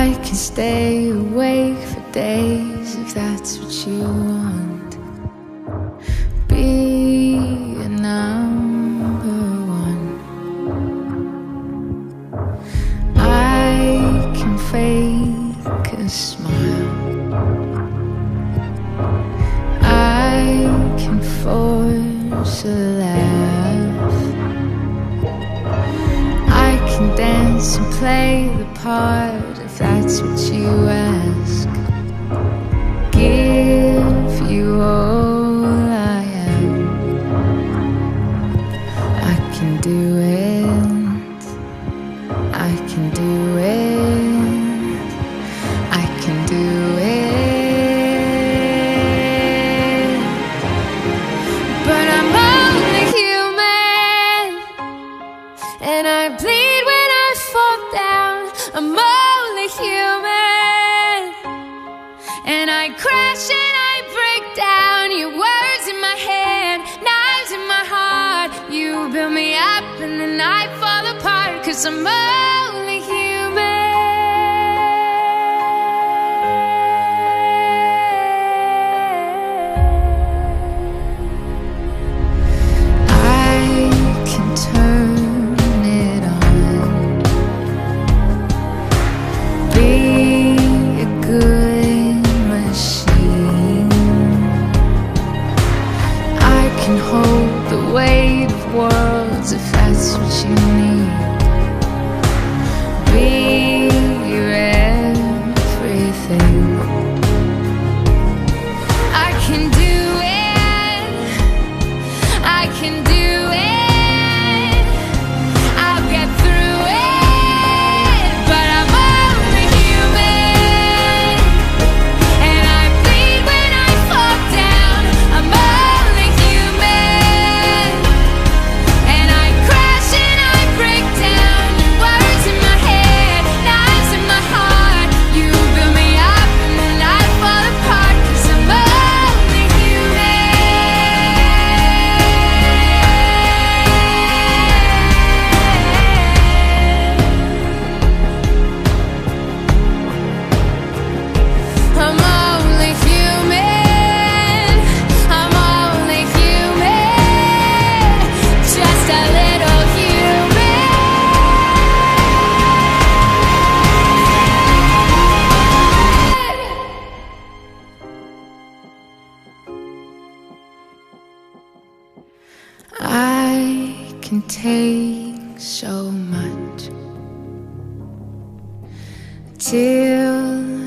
I can stay awake for days if that's what you want. Be a number one. I can fake a smile. I can force a laugh. I can dance and play the part if that's what you ask. Give you all I am. I can do it. I can do it. I can do it. But I'm only human, and I bleed when I fall down. I'm only human, and I crash and I break down. Your words in my head, knives in my heart. You build me up and then I fall apart, 'cause I'm only human. I can turn it on. Be a good machine. I can hold the weight of worlds if that's what you need. Be your everything. I can do it. I can do it. I'll get through it. But I'm only human, and I bleed when I fall down. I'm only human, and I crash and I break down. Words in my head, knives in my heart. You build me up and then I fall apart, 'cause I'm only human. I'm only human. I'm only human. Just a little human. I can take so much till